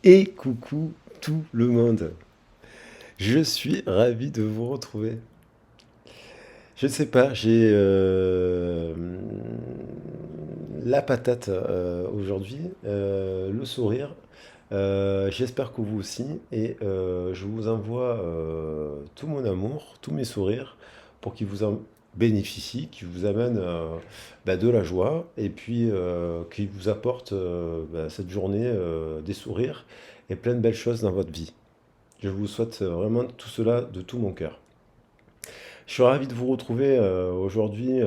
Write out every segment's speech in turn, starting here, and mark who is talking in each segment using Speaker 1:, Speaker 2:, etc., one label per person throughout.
Speaker 1: Et coucou tout le monde. Je suis ravi de vous retrouver. Je ne sais pas, j'ai la patate aujourd'hui, le sourire. J'espère que vous aussi. Et je vous envoie tout mon amour, tous mes sourires pour qu'ils vous en bénéficient, qu'ils vous amènent de la joie et puis qu'ils vous apportent cette journée des sourires et plein de belles choses dans votre vie. Je vous souhaite vraiment tout cela de tout mon cœur. Je suis ravi de vous retrouver aujourd'hui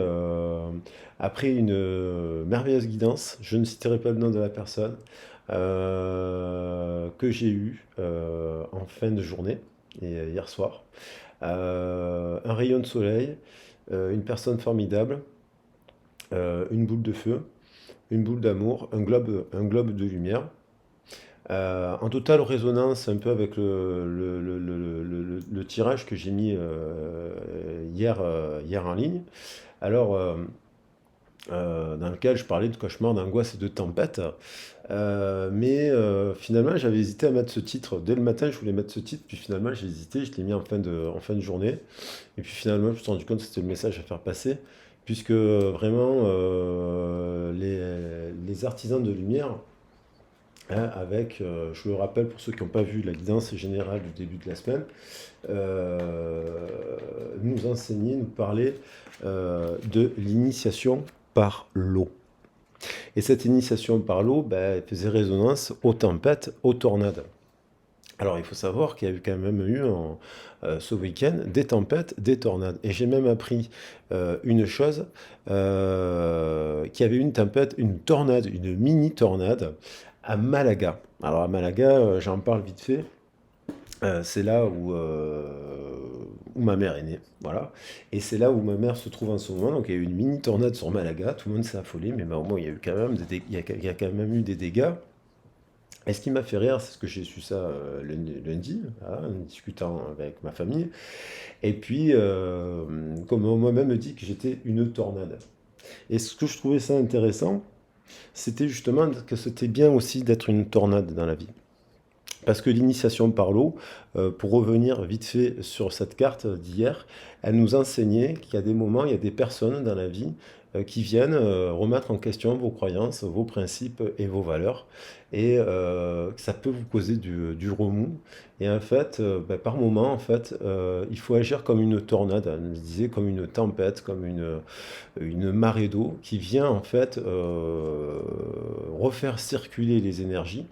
Speaker 1: après une merveilleuse guidance. Je ne citerai pas le nom de la personne que j'ai eue en fin de journée et hier soir. Un rayon de soleil, une personne formidable, une boule de feu, une boule d'amour, un globe de lumière. En totale résonance un peu avec le tirage que j'ai mis hier en ligne. Alors, dans lequel je parlais de cauchemars, d'angoisse et de tempête. Mais finalement, j'avais hésité à mettre ce titre. Dès le matin, je voulais mettre ce titre, puis finalement, j'ai hésité, je l'ai mis en fin de journée. Et puis finalement, je me suis rendu compte que c'était le message à faire passer, puisque vraiment, les artisans de lumière, hein, avec, je le rappelle pour ceux qui n'ont pas vu la guidance générale du début de la semaine, nous enseigner, nous parler de l'initiation par l'eau. Et cette initiation par l'eau, elle faisait résonance aux tempêtes, aux tornades. Alors il faut savoir qu'il y a eu quand même eu ce week-end des tempêtes, des tornades. Et j'ai même appris une chose, qu'il y avait une tempête, une tornade, une mini-tornade à Malaga. Alors à Malaga, j'en parle vite fait. C'est là où ma mère est née, voilà. Et c'est là où ma mère se trouve en ce moment. Donc il y a eu une mini tornade sur Malaga, tout le monde s'est affolé, mais au moins il y a eu quand même il y a quand même eu des dégâts. Et ce qui m'a fait rire, c'est ce que j'ai su ça lundi, voilà, en discutant avec ma famille. Et puis, comme on m'a même dit que j'étais une tornade. Et ce que je trouvais ça intéressant, c'était justement que c'était bien aussi d'être une tornade dans la vie. Parce que l'initiation par l'eau, pour revenir vite fait sur cette carte d'hier, elle nous enseignait qu'il y a des moments, il y a des personnes dans la vie qui viennent remettre en question vos croyances, vos principes et vos valeurs. Et que ça peut vous causer du remous. Et en fait, par moment, en fait, il faut agir comme une tornade, elle nous disait, comme une tempête, comme une marée d'eau qui vient en fait refaire circuler les énergies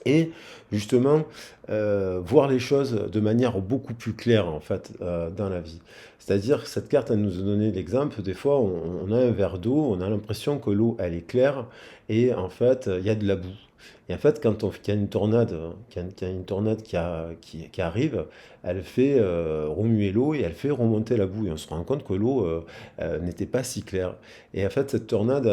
Speaker 1: et justement voir les choses de manière beaucoup plus claire en fait dans la vie. C'est-à-dire que cette carte, elle nous a donné l'exemple, des fois on a un verre d'eau, on a l'impression que l'eau elle est claire et en fait il y a de la boue. Et en fait quand il y a une tornade, qu'il y a une tornade qui arrive, elle fait remuer l'eau et elle fait remonter la boue. Et on se rend compte que l'eau n'était pas si claire. Et en fait cette tornade,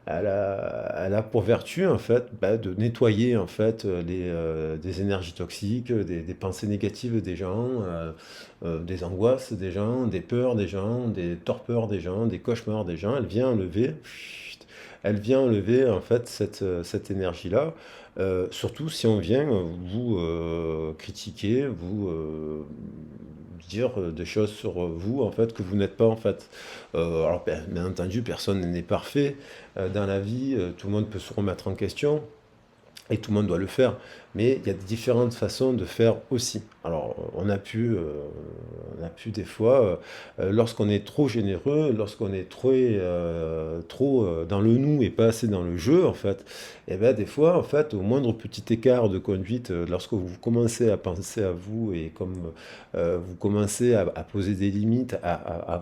Speaker 1: elle a pour vertu en fait de nettoyer en fait des énergies toxiques, des pensées négatives des gens, des angoisses des gens, des peurs des gens, des torpeurs des gens, des cauchemars des gens. Elle vient enlever en fait cette énergie-là. Surtout si on vient vous critiquer, vous dire des choses sur vous en fait que vous n'êtes pas en fait. Alors bien entendu, personne n'est parfait dans la vie, tout le monde peut se remettre en question. Et tout le monde doit le faire, mais il y a différentes façons de faire aussi. Alors, on a pu des fois, lorsqu'on est trop généreux, lorsqu'on est trop dans le nous et pas assez dans le jeu, en fait, et bien des fois, en fait, au moindre petit écart de conduite, lorsque vous commencez à penser à vous et comme vous commencez à poser des limites, à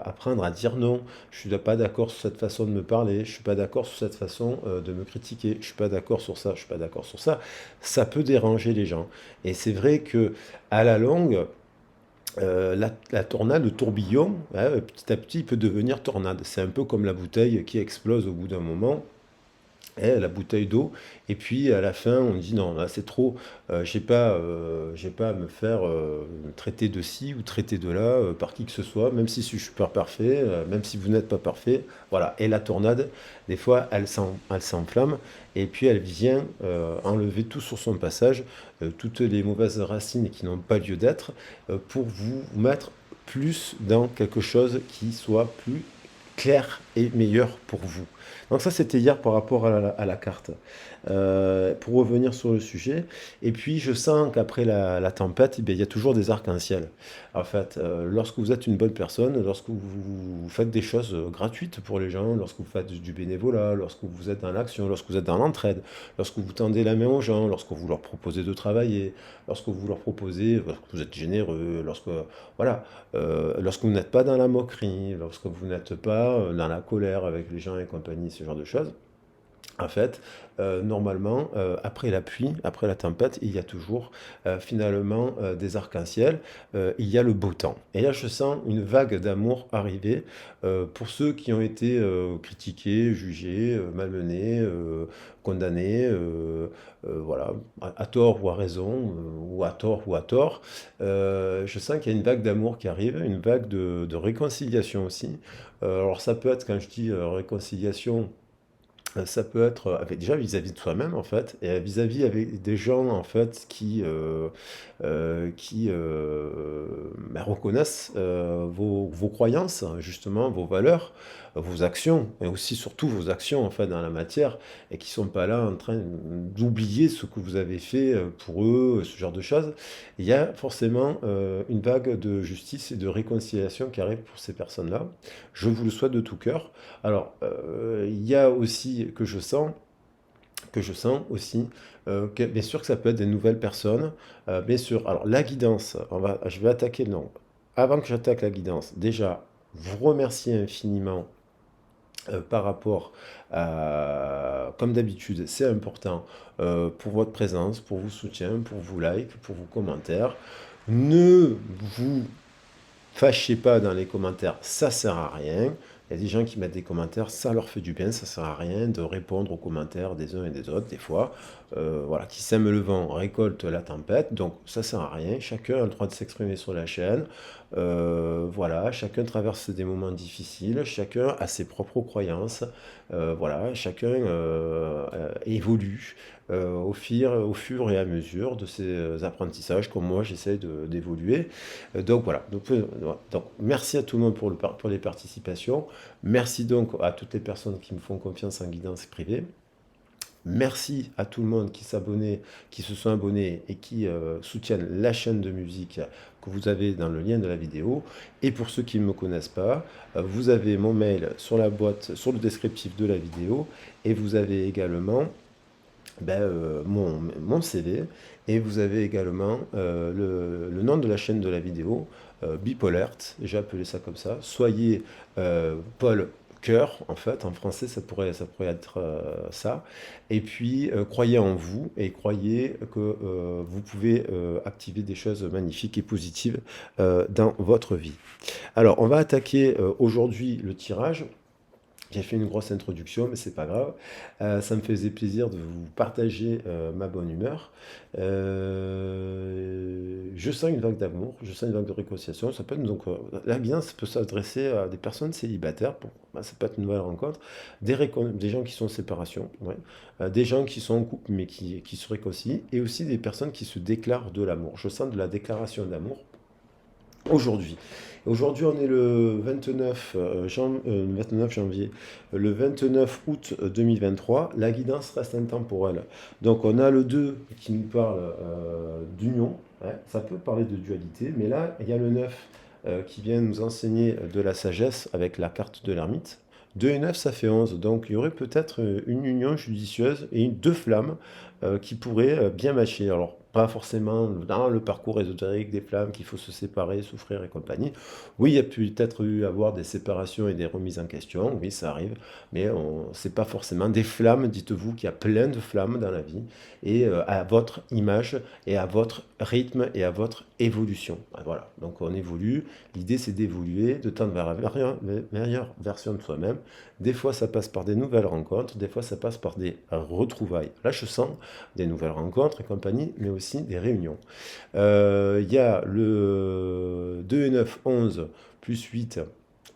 Speaker 1: apprendre à dire non, je ne suis pas d'accord sur cette façon de me parler, je ne suis pas d'accord sur cette façon de me critiquer, je ne suis pas d'accord sur ça, je ne suis pas d'accord sur ça, ça peut déranger les gens. Et c'est vrai que à la longue, la tornade, le tourbillon, hein, petit à petit, il peut devenir tornade. C'est un peu comme la bouteille qui explose au bout d'un moment. la bouteille d'eau, et puis à la fin, on dit non, là c'est trop, j'ai pas à me faire traiter de ci ou traiter de là par qui que ce soit, même si je suis super parfait, même si vous n'êtes pas parfait. Voilà. Et la tornade, des fois, elle s'enflamme, et puis elle vient enlever tout sur son passage, toutes les mauvaises racines qui n'ont pas lieu d'être, pour vous mettre plus dans quelque chose qui soit plus clair et meilleur pour vous. Donc ça, c'était hier par rapport à la carte. Pour revenir sur le sujet, et puis je sens qu'après la tempête, eh bien, il y a toujours des arcs-en-ciel. En fait, lorsque vous êtes une bonne personne, lorsque vous faites des choses gratuites pour les gens, lorsque vous faites du bénévolat, lorsque vous êtes dans l'action, lorsque vous êtes dans l'entraide, lorsque vous tendez la main aux gens, lorsque vous leur proposez de travailler, lorsque vous leur proposez, lorsque vous êtes généreux, voilà, lorsque vous n'êtes pas dans la moquerie, lorsque vous n'êtes pas dans la colère avec les gens et compagnie, ce genre de choses. En fait, normalement, après la pluie, après la tempête, il y a toujours finalement des arcs-en-ciel, il y a le beau temps. Et là, je sens une vague d'amour arriver pour ceux qui ont été critiqués, jugés, malmenés, condamnés, voilà, à tort ou à raison, ou à tort ou à tort. Je sens qu'il y a une vague d'amour qui arrive, une vague de réconciliation aussi. Alors ça peut être, quand je dis réconciliation, ça peut être déjà vis-à-vis de soi-même en fait, et vis-à-vis avec des gens en fait qui reconnaissent vos croyances, justement, vos valeurs, vos actions, et aussi surtout vos actions en fait dans la matière, et qui sont pas là en train d'oublier ce que vous avez fait pour eux, ce genre de choses. Il y a forcément une vague de justice et de réconciliation qui arrive pour ces personnes-là. Je vous le souhaite de tout cœur. Alors, il y a aussi que je sens aussi, bien sûr que ça peut être des nouvelles personnes, bien sûr. Alors, la guidance, je vais attaquer, non. Avant que j'attaque la guidance, déjà, vous remercier infiniment par rapport à, comme d'habitude, c'est important pour votre présence, pour vos soutiens, pour vos likes, pour vos commentaires. Ne vous fâchez pas dans les commentaires, ça sert à rien. Il y a des gens qui mettent des commentaires, ça leur fait du bien, ça sert à rien de répondre aux commentaires des uns et des autres, des fois. Voilà, qui sème le vent récolte la tempête, donc ça sert à rien. Chacun a le droit de s'exprimer sur la chaîne. Voilà, chacun traverse des moments difficiles, chacun a ses propres croyances. Voilà, chacun évolue au fur et à mesure de ses apprentissages, comme moi j'essaie d'évoluer. Donc voilà, donc, merci à tout le monde pour les participations. Merci donc à toutes les personnes qui me font confiance en guidance privée. Merci à tout le monde qui se sont abonnés et qui soutiennent la chaîne de musique que vous avez dans le lien de la vidéo. Et pour ceux qui ne me connaissent pas, vous avez mon mail sur la boîte, sur le descriptif de la vidéo, et vous avez également mon CV, et vous avez également le nom de la chaîne de la vidéo, Bipolert, j'ai appelé ça comme ça. Soyez Paul Cœur, en fait, en français ça pourrait être ça. Et puis croyez en vous, et croyez que vous pouvez activer des choses magnifiques et positives dans votre vie. Alors, on va attaquer aujourd'hui le tirage. J'ai fait une grosse introduction, mais c'est pas grave. Ça me faisait plaisir de vous partager ma bonne humeur. Je sens une vague d'amour, je sens une vague de réconciliation. Ça peut être, donc, la guidance peut s'adresser à des personnes célibataires. Ça peut être une nouvelle rencontre. Des gens qui sont en séparation, ouais. Des gens qui sont en couple, mais qui se réconcilient. Et aussi des personnes qui se déclarent de l'amour. Je sens de la déclaration d'amour aujourd'hui. Aujourd'hui, on est le 29 janvier, le 29 août 2023. La guidance reste intemporelle. Donc, on a le 2 qui nous parle d'union. Ouais, ça peut parler de dualité, mais là, il y a le 9 qui vient nous enseigner de la sagesse avec la carte de l'ermite. 2 et 9, ça fait 11. Donc, il y aurait peut-être une union judicieuse et deux flammes qui pourraient bien matcher. Alors, pas forcément dans le parcours ésotérique des flammes qu'il faut se séparer, souffrir et compagnie. Oui, il y a peut-être eu avoir des séparations et des remises en question, oui, ça arrive, mais c'est pas forcément des flammes. Dites-vous qu'il y a plein de flammes dans la vie, et à votre image, et à votre rythme, et à votre évolution. Voilà, donc on évolue, l'idée c'est d'évoluer, de tendre vers la meilleure version de soi-même, Des fois, ça passe par des nouvelles rencontres, des fois, ça passe par des retrouvailles. Là, je sens des nouvelles rencontres et compagnie, mais aussi des réunions. Il y a le 2 et 9, 11, plus 8,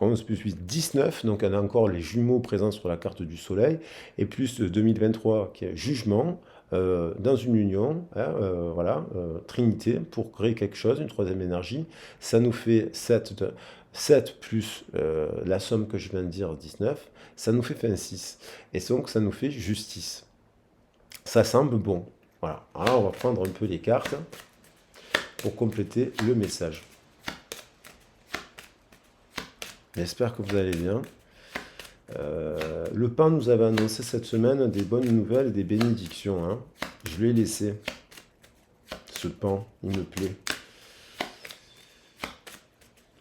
Speaker 1: 11 plus 8, 19, donc on a encore les jumeaux présents sur la carte du soleil, et plus 2023 qui est jugement, dans une union, hein, voilà, trinité, pour créer quelque chose, une troisième énergie. Ça nous fait 7 plus la somme que je viens de dire, 19, ça nous fait 26. Et donc ça nous fait justice. Ça semble bon. Voilà. Alors on va prendre un peu les cartes pour compléter le message. J'espère que vous allez bien. Le pain nous avait annoncé cette semaine des bonnes nouvelles et des bénédictions, hein. Je l'ai laissé. Ce pain, il me plaît.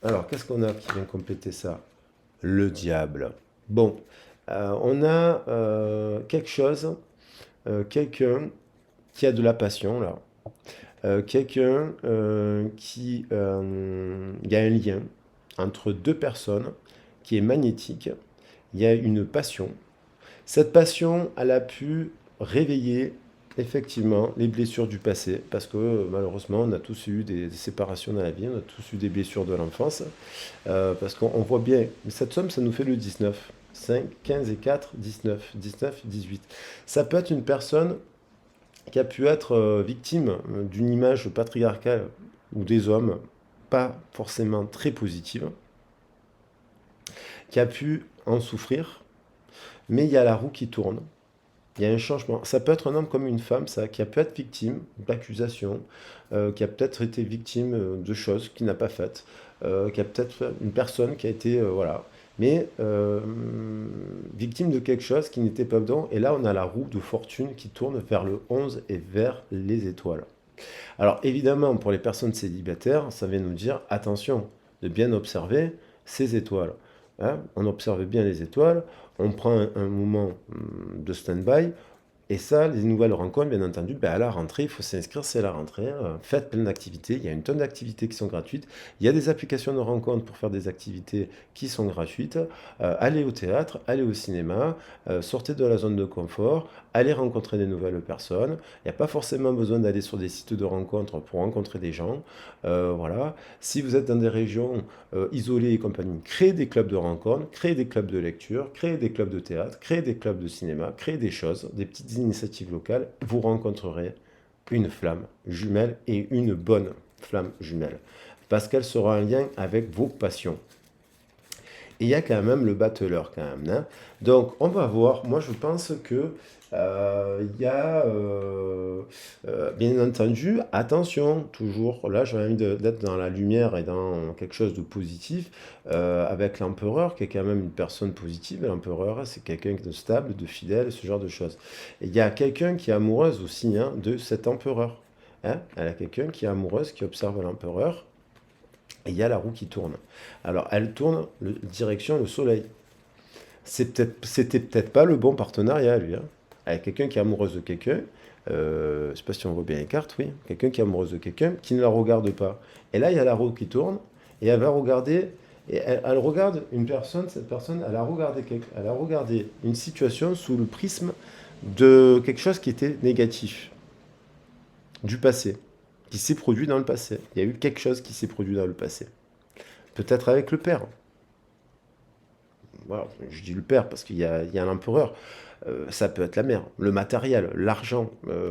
Speaker 1: Alors, qu'est-ce qu'on a qui vient compléter ça? Le diable. Bon, on a quelque chose, quelqu'un qui a de la passion, là. Quelqu'un qui... Il y a un lien entre deux personnes qui est magnétique. Il y a une passion. Cette passion, elle a pu réveiller effectivement les blessures du passé, parce que malheureusement, on a tous eu des séparations dans la vie, on a tous eu des blessures de l'enfance, parce qu'on voit bien, cette somme, ça nous fait le 19. 5, 15 et 4, 19, 19, 18. Ça peut être une personne qui a pu être victime d'une image patriarcale ou des hommes pas forcément très positive, qui a pu en souffrir, mais il y a la roue qui tourne. Il y a un changement. Ça peut être un homme comme une femme, ça, qui a pu être victime d'accusations, qui a peut-être été victime de choses qu'il n'a pas faites, qui a peut-être une personne qui a été, voilà, mais victime de quelque chose qui n'était pas dedans. Et là, on a la roue de fortune qui tourne vers le 11 et vers les étoiles. Alors, évidemment, pour les personnes célibataires, ça vient nous dire, attention, de bien observer ces étoiles. Hein, on observe bien les étoiles, on prend un moment de stand-by, et ça, les nouvelles rencontres, bien entendu, ben à la rentrée, il faut s'inscrire, c'est la rentrée. Faites plein d'activités. Il y a une tonne d'activités qui sont gratuites. Il y a des applications de rencontres pour faire des activités qui sont gratuites. Allez au théâtre, allez au cinéma, sortez de la zone de confort, allez rencontrer des nouvelles personnes. Il n'y a pas forcément besoin d'aller sur des sites de rencontres pour rencontrer des gens. Voilà. Si vous êtes dans des régions isolées et compagnie, créez des clubs de rencontres, créez des clubs de lecture, créez des clubs de théâtre, créez des clubs de cinéma, créez des choses, des petites initiatives locales, vous rencontrerez une flamme jumelle et une bonne flamme jumelle. Parce qu'elle sera en lien avec vos passions. Et il y a quand même le battleur quand même, hein. Donc on va voir, moi je pense que il y a bien entendu, attention, toujours, là j'ai envie d'être dans la lumière et dans quelque chose de positif, avec l'empereur qui est quand même une personne positive. L'empereur, c'est quelqu'un de stable, de fidèle, ce genre de choses. Et il y a quelqu'un qui est amoureuse aussi, hein, de cet empereur, hein. Elle a quelqu'un qui est amoureuse, qui observe l'empereur. Et il y a la roue qui tourne. Alors, elle tourne direction le soleil. C'était peut-être pas le bon partenariat, lui, hein. Avec quelqu'un qui est amoureuse de quelqu'un, je sais pas si on voit bien les cartes, oui. Quelqu'un qui est amoureuse de quelqu'un qui ne la regarde pas. Et là, il y a la roue qui tourne, et elle va regarder, et elle regarde une personne, cette personne, elle a regardé une situation sous le prisme de quelque chose qui était négatif, du passé, qui s'est produit dans le passé. Il y a eu quelque chose qui s'est produit dans le passé. Peut-être avec le père. Voilà, je dis le père parce qu'il y a l'empereur. Ça peut être la mère, le matériel, l'argent,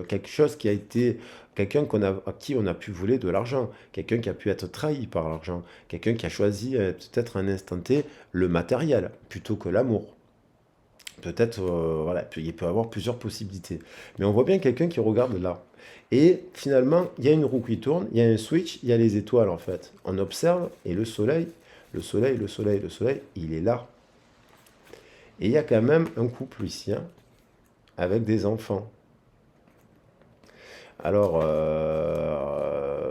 Speaker 1: quelque chose qui a été, quelqu'un à qui on a pu voler de l'argent, quelqu'un qui a pu être trahi par l'argent, quelqu'un qui a choisi peut-être à un instant T le matériel plutôt que l'amour. Peut-être, voilà, il peut y avoir plusieurs possibilités. Mais on voit bien quelqu'un qui regarde là. Et finalement, il y a une roue qui tourne, il y a un switch, il y a les étoiles en fait. On observe et le soleil, le soleil, le soleil, le soleil, il est là. Et il y a quand même un couple ici, hein, avec des enfants. Alors,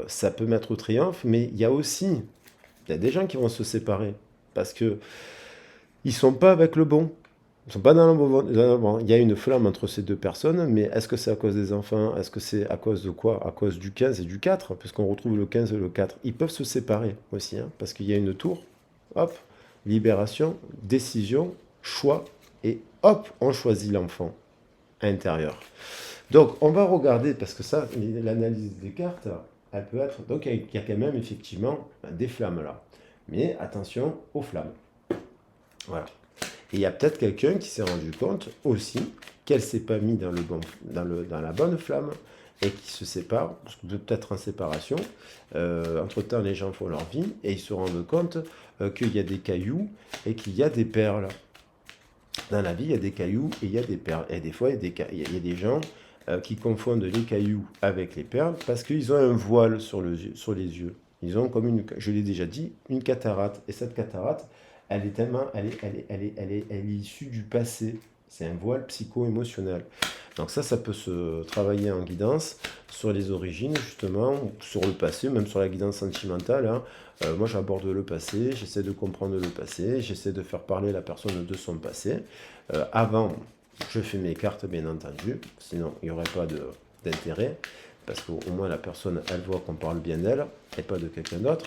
Speaker 1: ça peut mettre au triomphe, mais il y a des gens qui vont se séparer parce que ils sont pas avec le bon. Ils sont pas dans le bon. Il y a une flamme entre ces deux personnes, mais est-ce que c'est à cause des enfants? Est-ce que c'est à cause de quoi? À cause du 15 et du 4, puisqu'on retrouve le 15 et le 4. Ils peuvent se séparer aussi, hein, parce qu'il y a une tour. Hop, libération, décision, choix et hop, on choisit l'enfant intérieur. Donc, on va regarder, parce que ça, l'analyse des cartes, elle peut être... Donc, il y a quand même effectivement des flammes là. Mais attention aux flammes. Voilà. Et il y a peut-être quelqu'un qui s'est rendu compte aussi qu'elle ne s'est pas mise dans la bonne flamme et qui se sépare, peut-être en séparation. Entre-temps, les gens font leur vie et ils se rendent compte qu'il y a des cailloux et qu'il y a des perles. Dans la vie, il y a des cailloux et il y a des perles. Et des fois, il y a des gens qui confondent les cailloux avec les perles parce qu'ils ont un voile sur les yeux. Ils ont comme je l'ai déjà dit, une cataracte. Et cette cataracte, elle est issue du passé. C'est un voile psycho-émotionnel. Donc ça peut se travailler en guidance sur les origines, justement, sur le passé, même sur la guidance sentimentale. Hein. Moi, j'aborde le passé, j'essaie de comprendre le passé, j'essaie de faire parler la personne de son passé. Avant, je fais mes cartes, bien entendu, sinon il n'y aurait pas d'intérêt, parce qu'au moins la personne, elle voit qu'on parle bien d'elle, et pas de quelqu'un d'autre.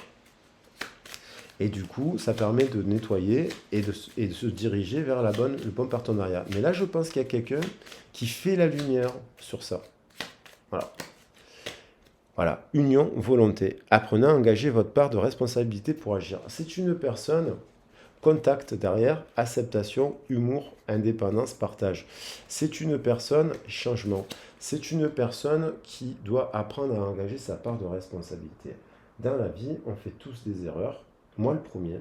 Speaker 1: Et du coup, ça permet de nettoyer et de se diriger vers le bon partenariat. Mais là, je pense qu'il y a quelqu'un qui fait la lumière sur ça. Voilà. Voilà, union, volonté. Apprenez à engager votre part de responsabilité pour agir. C'est une personne, contact derrière, acceptation, humour, indépendance, partage. C'est une personne, changement. C'est une personne qui doit apprendre à engager sa part de responsabilité. Dans la vie, on fait tous des erreurs. Moi, le premier.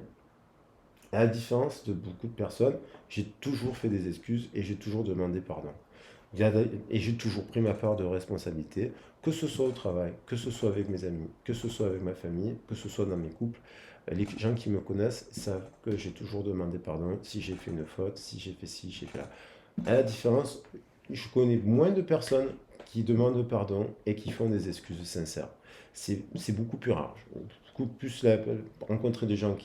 Speaker 1: À la différence de beaucoup de personnes, j'ai toujours fait des excuses et j'ai toujours demandé pardon. Et j'ai toujours pris ma part de responsabilité, que ce soit au travail, que ce soit avec mes amis, que ce soit avec ma famille, que ce soit dans mes couples. Les gens qui me connaissent savent que j'ai toujours demandé pardon si j'ai fait une faute, si j'ai fait ci, j'ai fait là. À la différence, je connais moins de personnes qui demandent pardon et qui font des excuses sincères. C'est beaucoup plus rare. Beaucoup plus rencontrer des gens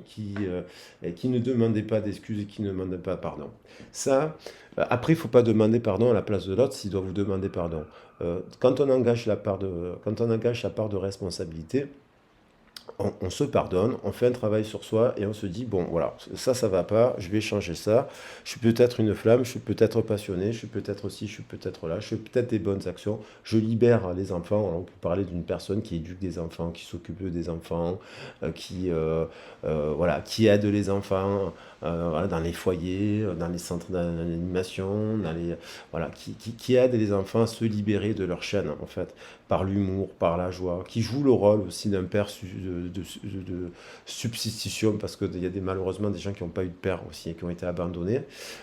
Speaker 1: qui ne demandaient pas d'excuses et qui ne demandaient pas pardon. Ça, après, il ne faut pas demander pardon à la place de l'autre s'il doit vous demander pardon. Quand on engage la part de responsabilité, on se pardonne, on fait un travail sur soi et on se dit, bon, voilà, ça va pas, je vais changer ça. Je suis peut-être une flamme, je suis peut-être passionné, je suis peut-être aussi, je suis peut-être là, je fais peut-être des bonnes actions. Je libère les enfants. Alors, on peut parler d'une personne qui éduque des enfants, qui s'occupe des enfants, voilà, qui aide les enfants voilà, dans les foyers, dans les centres d'animation, voilà, qui aide les enfants à se libérer de leur chaîne, en fait, par l'humour, par la joie, qui joue le rôle aussi d'un père de substitution, parce qu'il y a malheureusement des gens qui n'ont pas eu de père aussi et qui ont été abandonnés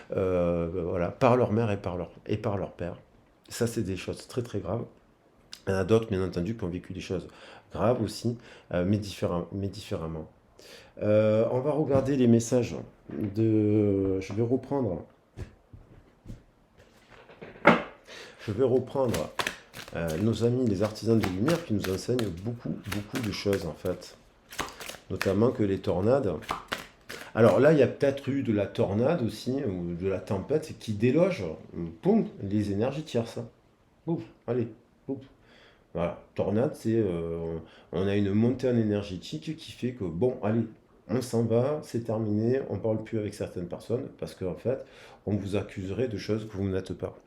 Speaker 1: voilà, par leur mère et par leur père. Ça, c'est des choses très très graves. Il y en a d'autres, bien entendu, qui ont vécu des choses graves aussi, mais différemment. On va regarder les messages Je vais reprendre. Nos amis les artisans de lumière qui nous enseignent beaucoup de choses en fait. Notamment que les tornades. Alors là, il y a peut-être eu de la tornade aussi, ou de la tempête qui déloge, poum, les énergies tierces. Pouf, allez, pouf. Voilà, tornade, on a une montée en énergétique qui fait que, bon, allez, on s'en va, c'est terminé, on ne parle plus avec certaines personnes, parce qu'en fait, on vous accuserait de choses que vous n'êtes pas.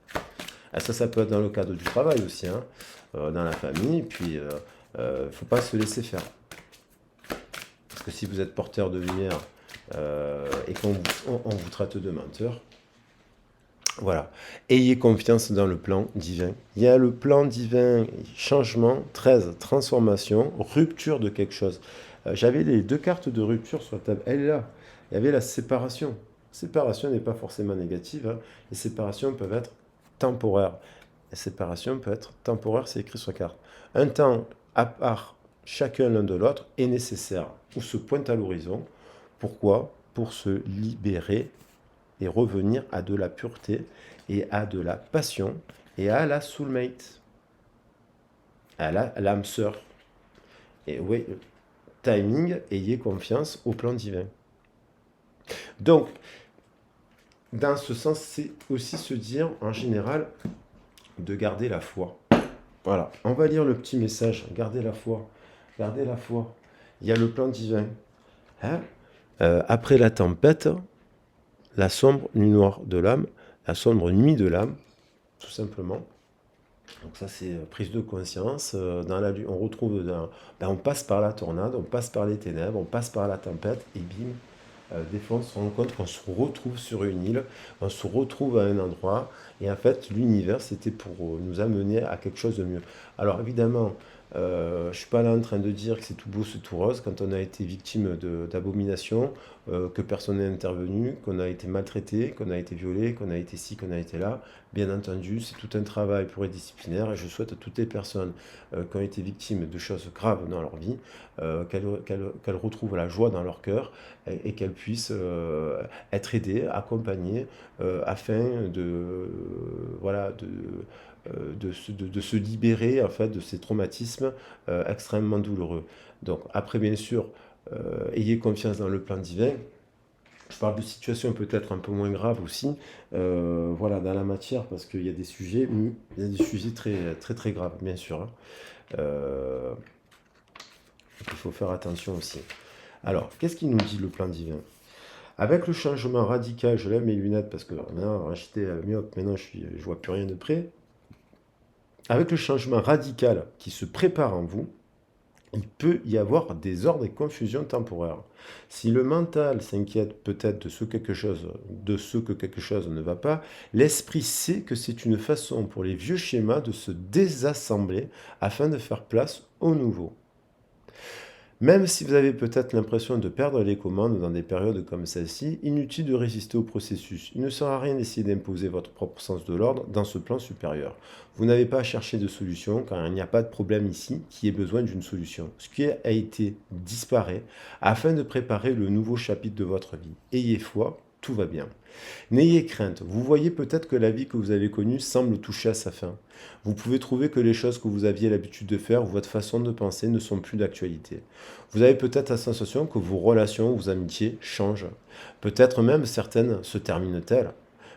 Speaker 1: Ah, ça peut être dans le cadre du travail aussi, hein, dans la famille, et puis il ne faut pas se laisser faire. Parce que si vous êtes porteur de lumière et qu'on vous traite de menteur, voilà. Ayez confiance dans le plan divin. Il y a le plan divin, changement, 13, transformation, rupture de quelque chose. J'avais les 2 cartes de rupture sur la table. Elle est là. Il y avait la séparation. Séparation n'est pas forcément négative. Hein. Les séparations peuvent être temporaires. La séparation peut être temporaire, c'est écrit sur la carte. Un temps à part chacun l'un de l'autre est nécessaire ou se pointe à l'horizon. Pourquoi ? Pour se libérer et revenir à de la pureté et à de la passion et à la soulmate, à l'âme sœur. Et oui, timing, ayez confiance au plan divin. Donc, dans ce sens, c'est aussi se dire, en général, de garder la foi. Voilà, on va lire le petit message. Gardez la foi. Gardez la foi. Il y a le plan divin. Hein après la tempête, la sombre nuit noire de l'âme, la sombre nuit de l'âme, tout simplement. Donc ça, c'est prise de conscience. On retrouve, on passe par la tornade, on passe par les ténèbres, on passe par la tempête, et bim, des fois, on se rend compte qu'on se retrouve sur une île, on se retrouve à un endroit, et en fait, l'univers, c'était pour nous amener à quelque chose de mieux. Alors évidemment, je ne suis pas là en train de dire que c'est tout beau, c'est tout rose, quand on a été victime d'abominations, que personne n'est intervenu, qu'on a été maltraité, qu'on a été violé, qu'on a été ci, qu'on a été là. Bien entendu, c'est tout un travail pluridisciplinaire, et je souhaite à toutes les personnes qui ont été victimes de choses graves dans leur vie, qu'elles retrouvent la joie dans leur cœur, et qu'elles puissent être aidées, accompagnées, afin voilà, de se libérer en fait, de ces traumatismes extrêmement douloureux. Donc après, bien sûr, ayez confiance dans le plan divin. Je parle de situations peut-être un peu moins graves aussi, voilà, dans la matière, parce qu'il y a des sujets, il y a des sujets très très très graves, bien sûr, hein. Euh, il faut faire attention aussi. Alors, qu'est-ce qu'il nous dit le plan divin? Avec le changement radical, je lève mes lunettes parce que maintenant, j'étais myope, maintenant je vois plus rien de près. Avec le changement radical qui se prépare en vous, il peut y avoir désordre et confusion temporaire. Si le mental s'inquiète peut-être de ce que quelque chose ne va pas, l'esprit sait que c'est une façon pour les vieux schémas de se désassembler afin de faire place au nouveau. Même si vous avez peut-être l'impression de perdre les commandes dans des périodes comme celle-ci, inutile de résister au processus. Il ne sert à rien d'essayer d'imposer votre propre sens de l'ordre dans ce plan supérieur. Vous n'avez pas à chercher de solution car il n'y a pas de problème ici qui ait besoin d'une solution. Ce qui a été disparaît afin de préparer le nouveau chapitre de votre vie. Ayez foi, tout va bien. N'ayez crainte, vous voyez peut-être que la vie que vous avez connue semble toucher à sa fin. Vous pouvez trouver que les choses que vous aviez l'habitude de faire ou votre façon de penser ne sont plus d'actualité. Vous avez peut-être la sensation que vos relations, vos amitiés changent. Peut-être même certaines se terminent-elles.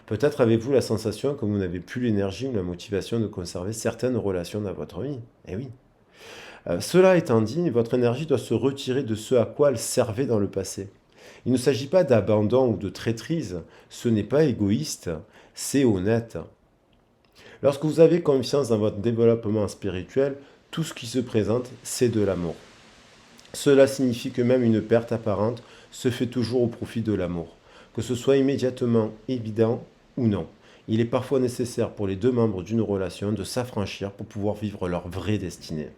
Speaker 1: Peut-être avez-vous la sensation que vous n'avez plus l'énergie ou la motivation de conserver certaines relations dans votre vie. Eh oui. Cela étant dit, votre énergie doit se retirer de ce à quoi elle servait dans le passé. Il ne s'agit pas d'abandon ou de traîtrise, ce n'est pas égoïste, c'est honnête. Lorsque vous avez confiance dans votre développement spirituel, tout ce qui se présente, c'est de l'amour. Cela signifie que même une perte apparente se fait toujours au profit de l'amour, que ce soit immédiatement évident ou non. Il est parfois nécessaire pour les deux membres d'une relation de s'affranchir pour pouvoir vivre leur vraie destinée.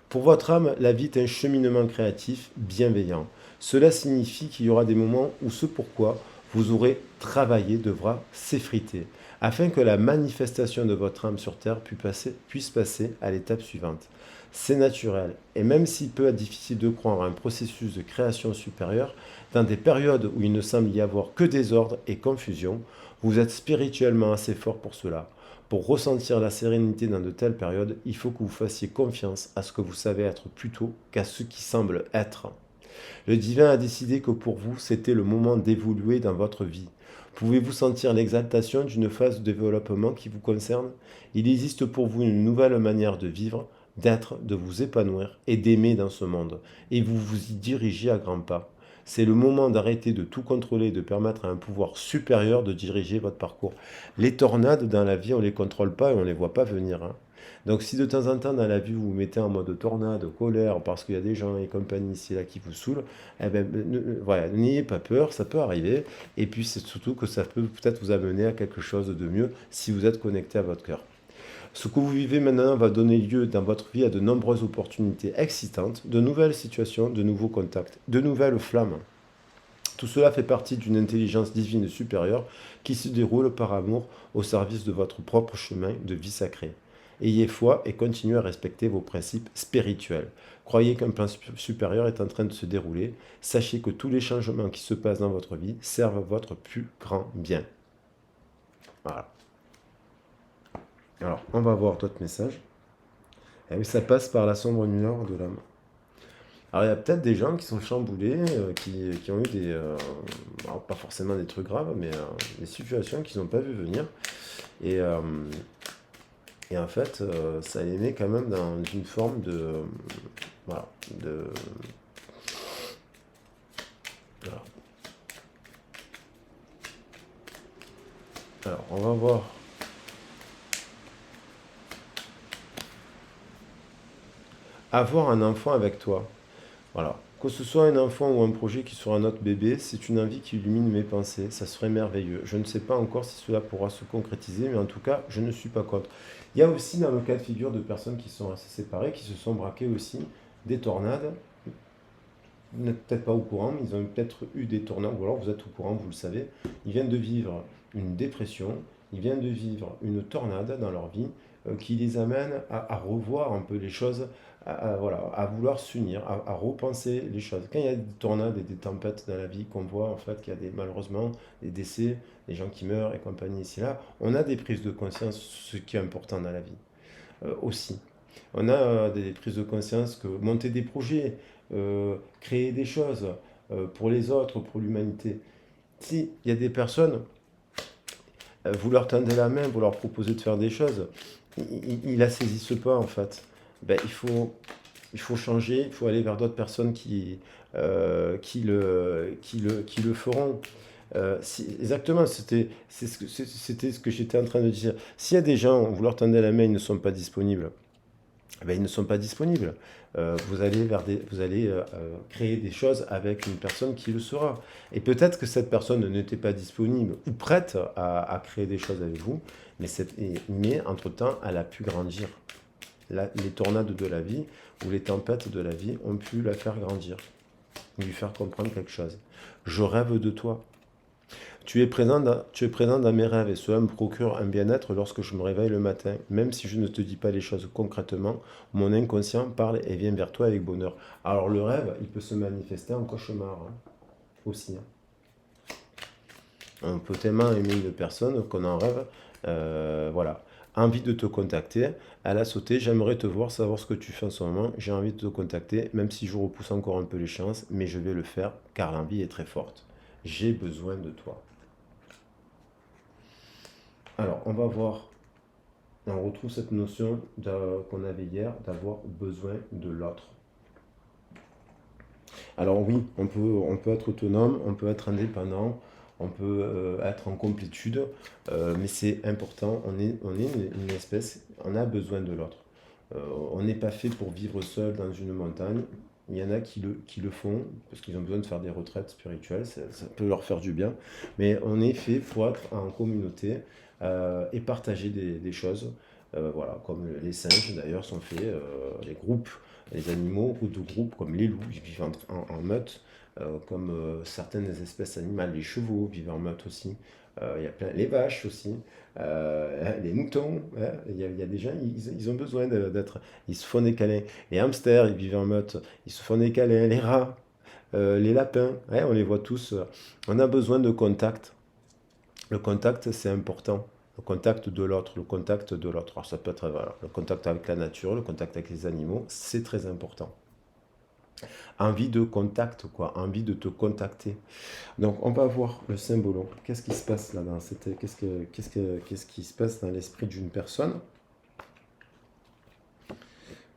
Speaker 1: Pour votre âme, la vie est un cheminement créatif bienveillant. Cela signifie qu'il y aura des moments où ce pourquoi vous aurez travaillé devra s'effriter, afin que la manifestation de votre âme sur Terre puisse passer à l'étape suivante. C'est naturel, et même s'il peut être difficile de croire à un processus de création supérieure, dans des périodes où il ne semble y avoir que désordre et confusion, vous êtes spirituellement assez fort pour cela. Pour ressentir la sérénité dans de telles périodes, il faut que vous fassiez confiance à ce que vous savez être plutôt qu'à ce qui semble être. Le divin a décidé que pour vous, c'était le moment d'évoluer dans votre vie. Pouvez-vous sentir l'exaltation d'une phase de développement qui vous concerne? Il existe pour vous une nouvelle manière de vivre, d'être, de vous épanouir et d'aimer dans ce monde, et vous vous y dirigez à grands pas. C'est le moment d'arrêter de tout contrôler et de permettre à un pouvoir supérieur de diriger votre parcours. Les tornades dans la vie, on ne les contrôle pas et on ne les voit pas venir, hein. Donc si de temps en temps dans la vie vous vous mettez en mode tornade, colère, parce qu'il y a des gens et compagnie ici et là qui vous saoulent, eh ben, voilà, n'ayez pas peur, ça peut arriver. Et puis c'est surtout que ça peut peut-être vous amener à quelque chose de mieux si vous êtes connecté à votre cœur. Ce que vous vivez maintenant va donner lieu dans votre vie à de nombreuses opportunités excitantes, de nouvelles situations, de nouveaux contacts, de nouvelles flammes. Tout cela fait partie d'une intelligence divine supérieure qui se déroule par amour au service de votre propre chemin de vie sacrée. Ayez foi et continuez à respecter vos principes spirituels. Croyez qu'un plan supérieur est en train de se dérouler. Sachez que tous les changements qui se passent dans votre vie servent votre plus grand bien. Voilà. Alors, on va voir d'autres messages. Et oui, ça passe par la sombre lumière de l'âme. Alors, il y a peut-être des gens qui sont chamboulés, qui ont eu alors, pas forcément des trucs graves, mais des situations qu'ils n'ont pas vu venir. Et, en fait, ça les met quand même dans une forme de... voilà. Alors, on va voir. Avoir un enfant avec toi. Voilà. Que ce soit un enfant ou un projet qui sera notre bébé, c'est une envie qui illumine mes pensées. Ça serait merveilleux. Je ne sais pas encore si cela pourra se concrétiser, mais en tout cas, je ne suis pas contre. Il y a aussi dans le cas de figure de personnes qui sont assez séparées, qui se sont braquées aussi des tornades. Vous n'êtes peut-être pas au courant, mais ils ont peut-être eu des tornades, ou alors vous êtes au courant, vous le savez. Ils viennent de vivre une dépression, ils viennent de vivre une tornade dans leur vie qui les amène à revoir un peu les choses, voilà, à vouloir s'unir, à repenser les choses. Quand il y a des tornades et des tempêtes dans la vie, qu'on voit en fait qu'il y a malheureusement des décès, des gens qui meurent et compagnie ici là, on a des prises de conscience, ce qui est important dans la vie aussi. On a des prises de conscience que monter des projets, créer des choses pour les autres, pour l'humanité. Si il y a des personnes, vous leur tendez la main, vous leur proposez de faire des choses, ils la saisissent pas en fait. Ben, il faut changer, il faut aller vers d'autres personnes qui le feront. Exactement, c'était ce que j'étais en train de dire. S'il y a des gens, vous leur tendez la main, ils ne sont pas disponibles, ben, ils ne sont pas disponibles. Vous allez créer des choses avec une personne qui le sera. Et peut-être que cette personne n'était pas disponible ou prête à créer des choses avec vous, mais entre-temps, elle a pu grandir. Les tornades de la vie ou les tempêtes de la vie ont pu la faire grandir, lui faire comprendre quelque chose. Je rêve de toi. Tu es présent dans mes rêves et cela me procure un bien-être lorsque je me réveille le matin. Même si je ne te dis pas les choses concrètement, mon inconscient parle et vient vers toi avec bonheur. Alors le rêve, il peut se manifester en cauchemar aussi. On peut tellement aimer une personne qu'on en rêve. Voilà. Envie de te contacter. Elle a sauté. J'aimerais te voir, savoir ce que tu fais en ce moment. J'ai envie de te contacter, même si je repousse encore un peu les chances, mais je vais le faire car l'envie est très forte. J'ai besoin de toi. Alors, on va voir, on retrouve cette notion qu'on avait hier d'avoir besoin de l'autre. Alors oui, on peut être autonome, on peut être indépendant, on peut être en complétude, mais c'est important, on est une espèce, on a besoin de l'autre. On n'est pas fait pour vivre seul dans une montagne. Il y en a qui le font parce qu'ils ont besoin de faire des retraites spirituelles, ça peut leur faire du bien. Mais on est fait pour être en communauté et partager des choses. Voilà, comme les singes d'ailleurs sont faits, les groupes, les animaux ou de groupes comme les loups, ils vivent en meute, comme certaines espèces animales, les chevaux vivent en meute aussi. Il y a les vaches aussi, les moutons, hein. Il y a des gens, ils ont besoin d'être, ils se font des câlins. Les hamsters, ils vivent en meute, ils se font des câlins. Les rats, les lapins, hein, on les voit tous. On a besoin de contact. Le contact, c'est important. Le contact de l'autre, le contact de l'autre. Alors ça peut être voilà, le contact avec la nature, le contact avec les animaux, c'est très important. Envie de contact, quoi, envie de te contacter. Donc on va voir le symbole. Qu'est-ce qui se passe là dans cette, qu'est-ce qui se passe dans l'esprit d'une personne?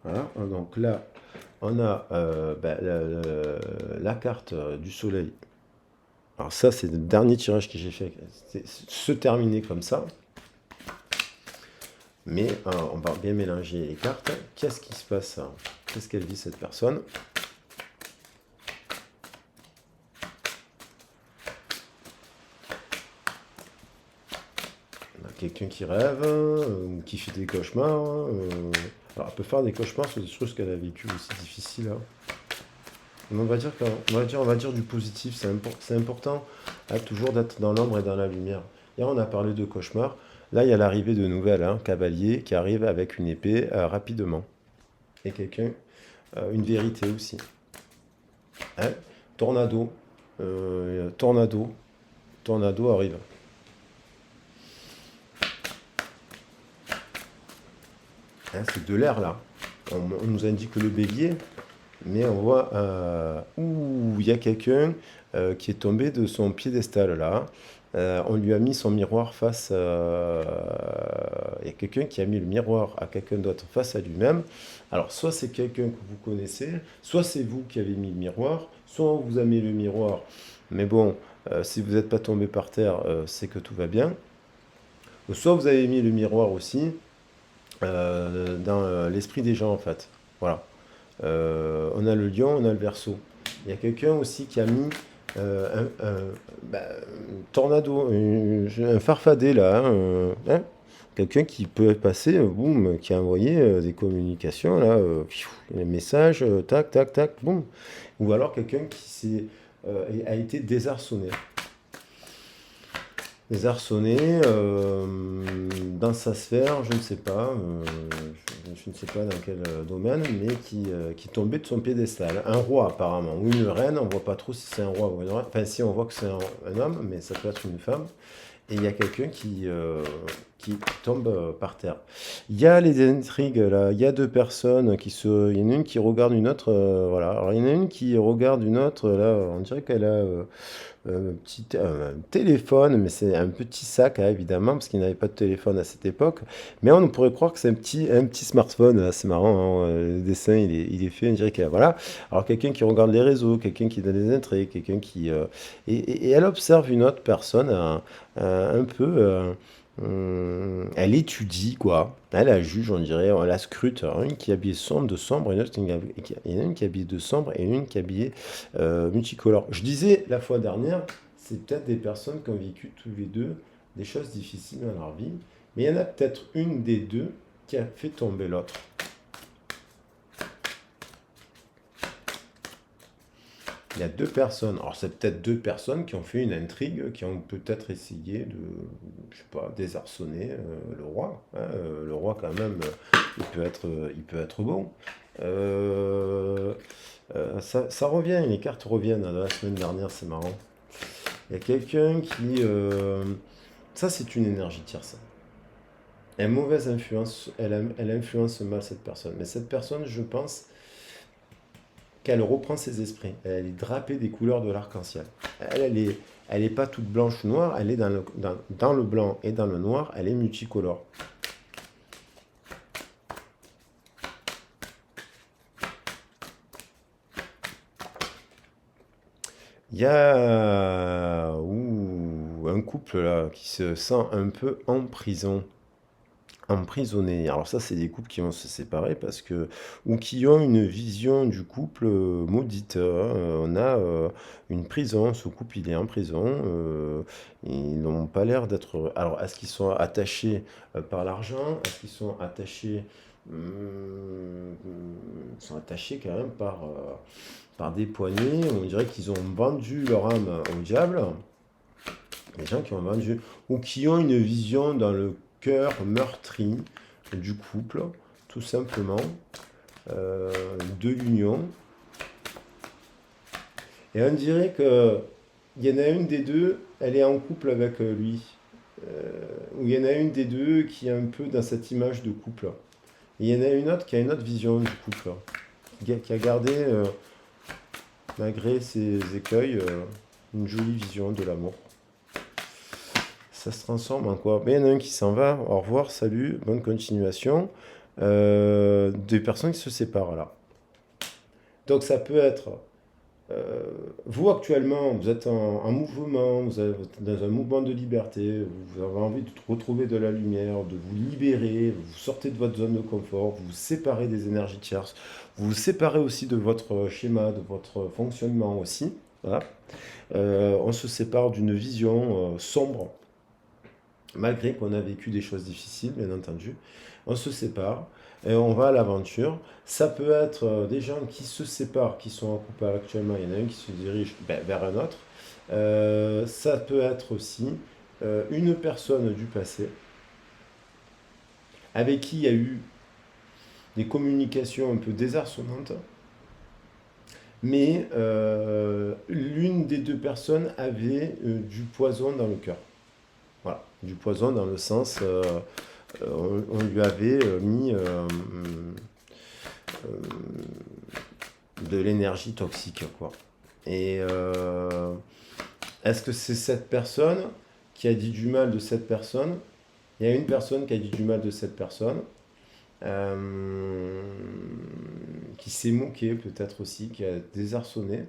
Speaker 1: Voilà. Donc là, on a la carte du soleil. Alors ça, c'est le dernier tirage que j'ai fait. C'est se terminer comme ça. Mais on va bien mélanger les cartes. Qu'est-ce qui se passe? Qu'est-ce qu'elle vit cette personne? Quelqu'un qui rêve, qui fait des cauchemars. Alors, elle peut faire des cauchemars sur des choses qu'elle a vécues aussi difficiles. Mais on va dire du positif. C'est important toujours d'être dans l'ombre et dans la lumière. Hier, on a parlé de cauchemars. Là, il y a l'arrivée de nouvelles, cavalier qui arrive avec une épée rapidement. Et quelqu'un, une vérité aussi. Hein, tornado, tornado arrive. Hein, c'est de l'air là. On nous indique le bélier, mais on voit où il y a quelqu'un qui est tombé de son piédestal là. On lui a mis son miroir face. Il y a quelqu'un qui a mis le miroir à quelqu'un d'autre face à lui-même. Alors, soit c'est quelqu'un que vous connaissez, soit c'est vous qui avez mis le miroir, soit on vous a mis le miroir. Mais bon, si vous n'êtes pas tombé par terre, c'est que tout va bien. Soit vous avez mis le miroir aussi dans l'esprit des gens en fait. Voilà. On a le lion, on a le verso. Il y a quelqu'un aussi qui a mis un tornado, un farfadet là, hein. Quelqu'un qui peut passer, boum, qui a envoyé des communications là, des messages, tac, tac, tac, boum. Ou alors quelqu'un qui a été désarçonné. Désarçonné dans sa sphère, je ne sais pas, je ne sais pas dans quel domaine, mais qui tombait de son piédestal. Un roi apparemment, ou une reine, on voit pas trop si c'est un roi ou une reine. Enfin si, on voit que c'est un homme, mais ça peut être une femme. Et il y a quelqu'un qui tombe par terre. Il y a les intrigues là, il y a deux personnes il y en a une qui regarde une autre, voilà. Alors il y en a une qui regarde une autre, là, on dirait qu'elle a un téléphone, mais c'est un petit sac, hein, évidemment, parce qu'il n'avait pas de téléphone à cette époque. Mais on pourrait croire que c'est un petit smartphone, c'est marrant, hein, le dessin il est fait, on dirait qu'il voilà. Alors quelqu'un qui regarde les réseaux, quelqu'un qui donne des intrigues, quelqu'un qui... et elle observe une autre personne un peu... elle étudie, quoi. Elle la juge, on dirait, elle la scrute. Alors, une qui est habillée sombre, de sombre, et une autre il y en a une qui est habillée de sombre et une qui est habillée multicolore. Je disais la fois dernière, c'est peut-être des personnes qui ont vécu tous les deux des choses difficiles dans leur vie, mais il y en a peut-être une des deux qui a fait tomber l'autre. Il y a deux personnes, alors c'est peut-être deux personnes qui ont fait une intrigue, qui ont peut-être essayé de, je sais pas, désarçonner le roi, hein. Le roi quand même, il peut être bon. Euh, ça revient, les cartes reviennent hein, la semaine dernière, c'est marrant. Il y a quelqu'un qui... ça, c'est une énergie tierce. Elle a une mauvaise influence, elle influence mal cette personne. Mais cette personne, je pense qu'elle reprend ses esprits. Elle est drapée des couleurs de l'arc-en-ciel. Elle est pas toute blanche ou noire, elle est dans le blanc et dans le noir, elle est multicolore. Il y a un couple là qui se sent un peu en prison. Emprisonnés. Alors ça, c'est des couples qui vont se séparer parce que ou qui ont une vision du couple maudite, hein. On a une prison. Ce couple, il est en prison. Ils n'ont pas l'air d'être. Alors, est-ce qu'ils sont attachés par l'argent? Est-ce qu'ils sont attachés? Ils sont attachés quand même par des poignées. On dirait qu'ils ont vendu leur âme au diable. Les gens qui ont vendu ou qui ont une vision dans le cœur meurtri du couple, tout simplement, de l'union. Et on dirait que il y en a une des deux, elle est en couple avec lui. Ou il y en a une des deux qui est un peu dans cette image de couple. Et il y en a une autre qui a une autre vision du couple, qui a gardé, malgré ses écueils, une jolie vision de l'amour. Ça se transforme en quoi? Mais il y en a un qui s'en va, au revoir, salut, bonne continuation. Des personnes qui se séparent là. Donc ça peut être, euh, vous actuellement, vous êtes en mouvement, vous êtes dans un mouvement de liberté, vous avez envie de retrouver de la lumière, de vous libérer, vous sortez de votre zone de confort, vous vous séparez des énergies tierces, vous vous séparez aussi de votre schéma, de votre fonctionnement aussi. Voilà. On se sépare d'une vision sombre malgré qu'on a vécu des choses difficiles, bien entendu. On se sépare et on va à l'aventure. Ça peut être des gens qui se séparent, qui sont en couple actuellement. Il y en a un qui se dirige vers un autre. Ça peut être aussi une personne du passé avec qui il y a eu des communications un peu désarçonnantes, mais l'une des deux personnes avait du poison dans le cœur. Voilà, du poison dans le sens, on lui avait mis de l'énergie toxique, quoi. Et est-ce que c'est cette personne qui a dit du mal de cette personne? Il y a une personne qui a dit du mal de cette personne, euh, qui s'est moquée peut-être aussi, qui a désarçonné.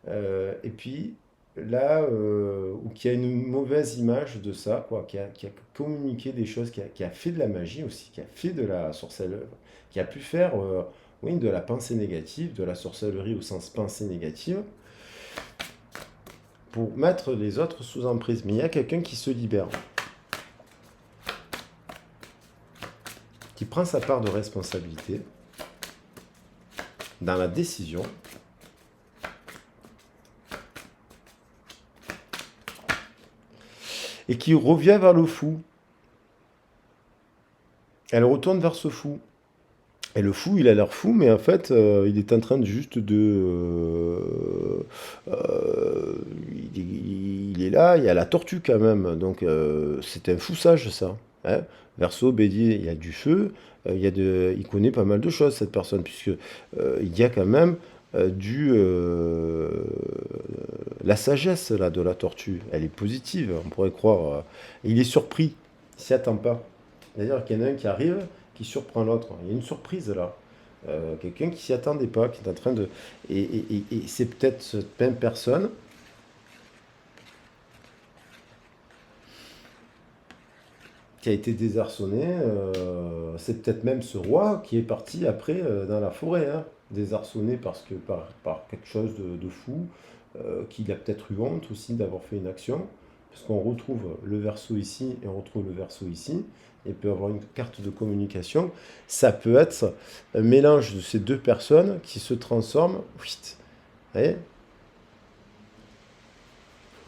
Speaker 1: Et puis, là, ou qui a une mauvaise image de ça, quoi, qui a communiqué des choses, qui a fait de la magie aussi, qui a fait de la sorcellerie, qui a pu faire, oui, de la pensée négative, de la sorcellerie au sens pensée négative, pour mettre les autres sous emprise. Mais il y a quelqu'un qui se libère, qui prend sa part de responsabilité dans la décision, et qui revient vers le fou. Elle retourne vers ce fou. Et le fou, il a l'air fou, mais en fait, il est en train de juste de... euh, il est là, il y a la tortue quand même. Donc, c'est un fou sage, ça. Hein. Verseau, Bélier, il y a du feu. Il connaît pas mal de choses, cette personne, puisque il y a quand même la sagesse là, de la tortue. Elle est positive, on pourrait croire. Il est surpris, il s'y attend pas. C'est-à-dire qu'il y en a un qui arrive, qui surprend l'autre. Il y a une surprise là. Quelqu'un qui s'y attendait pas, qui est en train de... Et c'est peut-être cette même personne qui a été désarçonné. C'est peut-être même ce roi qui est parti après dans la forêt, hein, désarçonné par quelque chose de fou, qu'il a peut-être eu honte aussi d'avoir fait une action, parce qu'on retrouve le verso ici et on retrouve le verso ici, et il peut y avoir une carte de communication. Ça peut être un mélange de ces deux personnes qui se transforment. Vous voyez.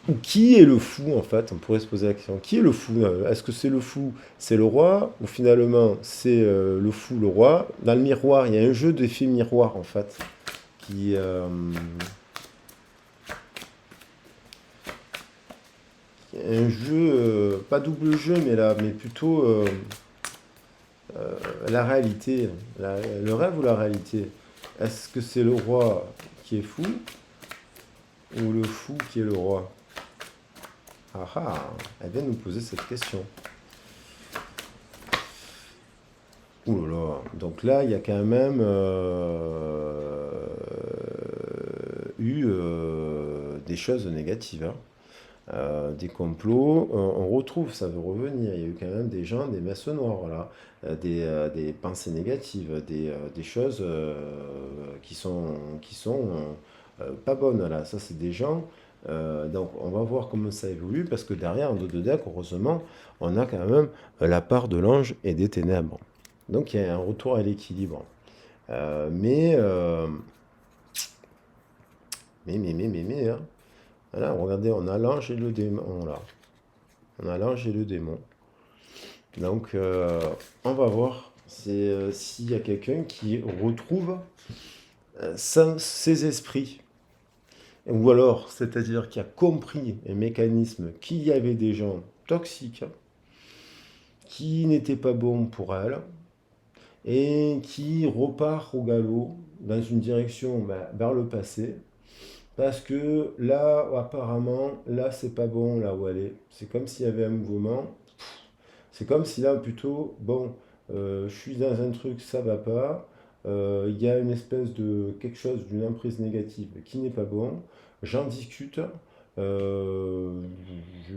Speaker 1: Ou qui est le fou en fait? On pourrait se poser la question. Qui est le fou? Est-ce que c'est le fou, c'est le roi? Ou finalement c'est le fou, le roi? Dans le miroir, il y a un jeu d'effet miroir en fait. Qui, un jeu, pas double jeu, mais plutôt la réalité. Le rêve ou la réalité? Est-ce que c'est le roi qui est fou? Ou le fou qui est le roi? Ah ah, elle vient de nous poser cette question. Ouh là là. Donc là, il y a quand même eu des choses négatives, hein. Des complots, on retrouve, ça veut revenir. Il y a eu quand même des gens, des messes noires, voilà. Des pensées négatives, des choses qui sont pas bonnes, là. Ça, c'est des gens. Donc, on va voir comment ça évolue, parce que derrière, en dos de deck, heureusement, on a quand même la part de l'ange et des ténèbres. Donc, il y a un retour à l'équilibre. Euh, mais, euh, mais, hein. Voilà, regardez, on a l'ange et le démon, là. On a l'ange et le démon. Donc, on va voir s'il y a quelqu'un qui retrouve ses esprits. Ou alors, c'est-à-dire qui a compris un mécanisme qu'il y avait des gens toxiques, qui n'étaient pas bons pour elle, et qui repart au galop dans une direction vers le passé. Parce que là, apparemment, là, c'est pas bon, là où elle est. C'est comme s'il y avait un mouvement. C'est comme si là, plutôt, bon, je suis dans un truc, ça va pas. Il y a une espèce de quelque chose, d'une emprise négative qui n'est pas bon. J'en discute. euh,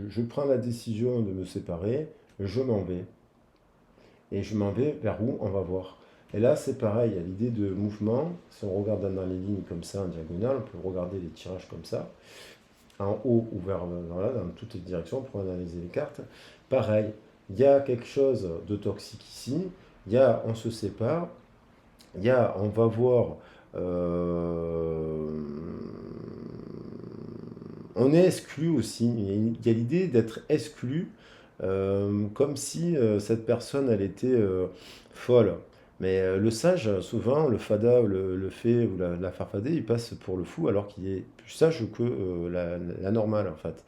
Speaker 1: je prends la décision de me séparer. Je m'en vais. Et je m'en vais vers où? On va voir. Et là, c'est pareil, il y a l'idée de mouvement. Si on regarde dans les lignes comme ça, en diagonale, on peut regarder les tirages comme ça, en haut ou vers là, dans toutes les directions pour analyser les cartes. Pareil, il y a quelque chose de toxique ici, il y a on se sépare, il y a on va voir, euh, on est exclu aussi, il y a l'idée d'être exclu, comme si cette personne elle était folle. Mais le sage, souvent, le fada, le fée ou la farfadée, il passe pour le fou alors qu'il est plus sage que la normale en fait.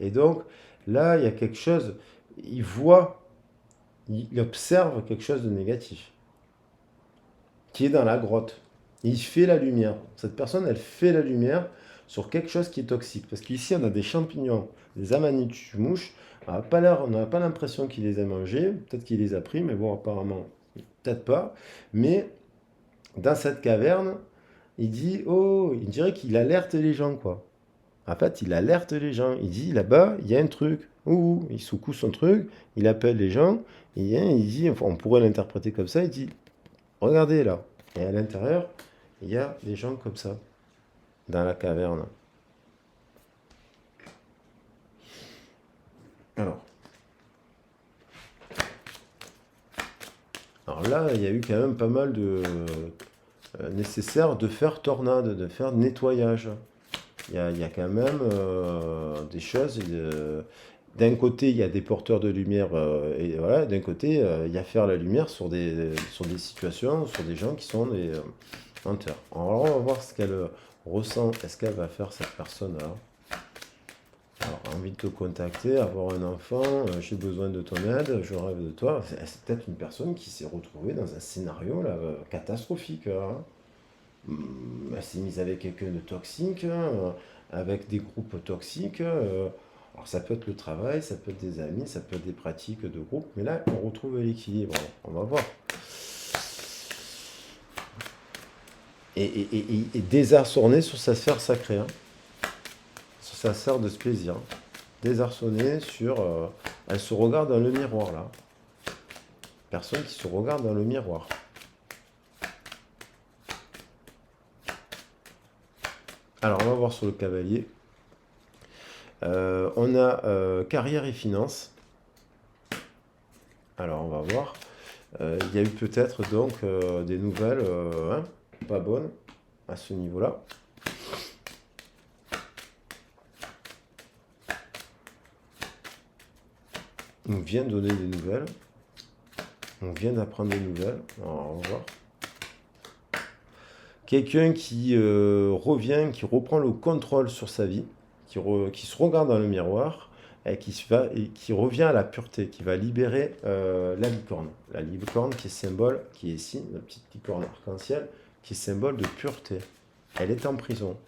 Speaker 1: Et donc là, il y a quelque chose, il voit, il observe quelque chose de négatif qui est dans la grotte. Il fait la lumière. Cette personne, elle fait la lumière sur quelque chose qui est toxique. Parce qu'ici, on a des champignons, des amanites mouches. On n'a pas l'impression qu'il les a mangés. Peut-être qu'il les a pris, mais bon, apparemment, peut-être pas. Mais dans cette caverne, il dit, oh, il dirait qu'il alerte les gens, quoi. En fait, il alerte les gens. Il dit là-bas, il y a un truc. Ouh, il secoue son truc, il appelle les gens, il vient, il dit, enfin, on pourrait l'interpréter comme ça, il dit regardez là. Et à l'intérieur, il y a des gens comme ça, dans la caverne. Alors, alors là, il y a eu quand même pas mal de nécessaire de faire tornade, de faire nettoyage. Il y a quand même des choses. D'un côté, il y a des porteurs de lumière, et voilà, d'un côté, il y a faire la lumière sur des situations, sur des gens qui sont des menteurs. Alors, on va voir ce qu'elle ressent, est-ce qu'elle va faire cette personne-là. Alors, envie de te contacter, avoir un enfant, j'ai besoin de ton aide, je rêve de toi. C'est peut-être une personne qui s'est retrouvée dans un scénario là, catastrophique, hein. Elle s'est mise avec quelqu'un de toxique, avec des groupes toxiques. Alors ça peut être le travail, ça peut être des amis, ça peut être des pratiques de groupe, mais là on retrouve l'équilibre. On va voir. Et désarçonné sur sa sphère sacrée, hein, sur sa sphère de ce plaisir. Désarçonné sur. Elle se regarde dans le miroir là. Personne qui se regarde dans le miroir. Alors on va voir sur le cavalier. On a carrière et finances. Alors on va voir. Il y a eu peut-être donc des nouvelles hein, pas bonnes à ce niveau-là. On vient donner des nouvelles. On vient d'apprendre des nouvelles. Alors, on va voir. Quelqu'un qui revient, qui reprend le contrôle sur sa vie, qui se regarde dans le miroir et qui revient à la pureté, qui va libérer la licorne. La licorne qui est symbole, qui est ici, la petite licorne arc-en-ciel, qui est symbole de pureté. Elle est en prison.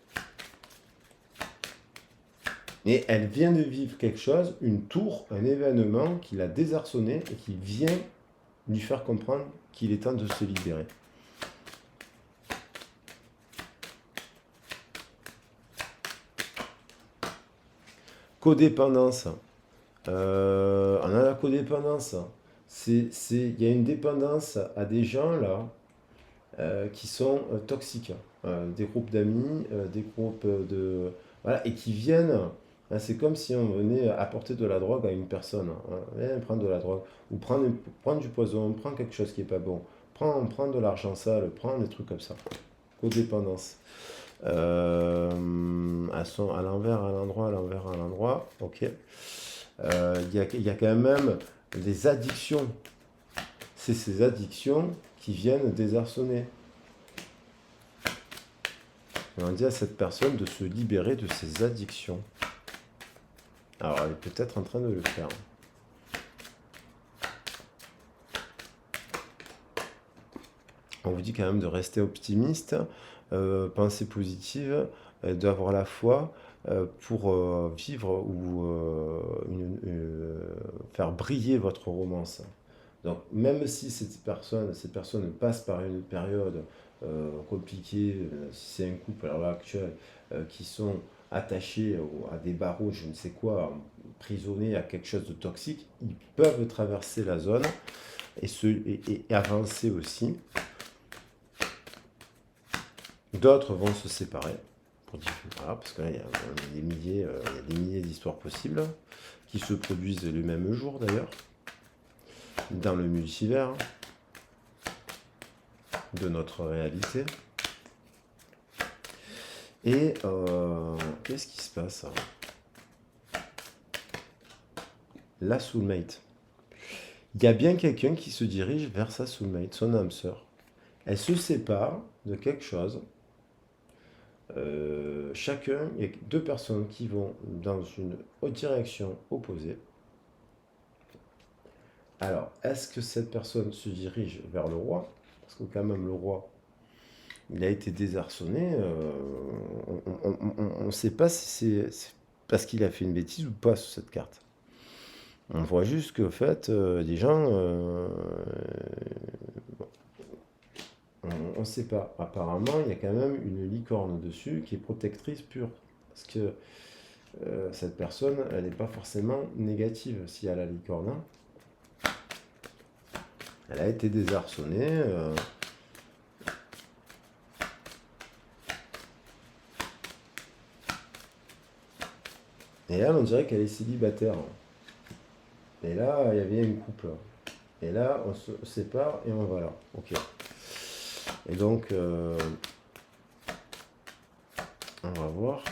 Speaker 1: Et elle vient de vivre quelque chose, une tour, un événement qui l'a désarçonné et qui vient lui faire comprendre qu'il est temps de se libérer. Codépendance. On a la codépendance. Il y a une dépendance à des gens là qui sont toxiques. Des groupes d'amis, des groupes de. Voilà, et qui viennent. Hein, c'est comme si on venait apporter de la drogue à une personne. Hein. Viens prendre de la drogue. Ou prendre du poison, prendre quelque chose qui n'est pas bon. Prendre de l'argent sale, prendre des trucs comme ça. Codépendance. Elles sont à l'envers, à l'endroit, à l'envers, à l'endroit. Ok. Il y a quand même des addictions. C'est ces addictions qui viennent désarçonner. Et on dit à cette personne de se libérer de ses addictions. Alors, elle est peut-être en train de le faire. On vous dit quand même de rester optimiste, penser positive, d'avoir la foi pour vivre ou faire briller votre romance. Donc, même si ces personnes passent par une période compliquée, si c'est un couple à l'heure actuelle, qui sont attachés à des barreaux, je ne sais quoi, prisonnés à quelque chose de toxique, ils peuvent traverser la zone et avancer aussi. D'autres vont se séparer, voilà, parce que là, il y a des milliers d'histoires possibles, qui se produisent le même jour d'ailleurs, dans le multivers de notre réalité. Et qu'est-ce qui se passe? La soulmate. Il y a bien quelqu'un qui se dirige vers sa soulmate, son âme sœur. Elle se sépare de quelque chose. Chacun, il y a deux personnes qui vont dans une direction opposée. Alors, est-ce que cette personne se dirige vers le roi? Parce que quand même le roi, il a été désarçonné. On ne sait pas si c'est parce qu'il a fait une bêtise ou pas sur cette carte. On voit juste qu'en fait, des gens, on ne sait pas. Apparemment, il y a quand même une licorne dessus qui est protectrice pure. Parce que cette personne, elle n'est pas forcément négative si elle a la licorne. Elle a été désarçonnée. Et là, on dirait qu'elle est célibataire. Et là, il y avait une couple. Et là, on se sépare et on va là. Ok. Et donc, on va voir.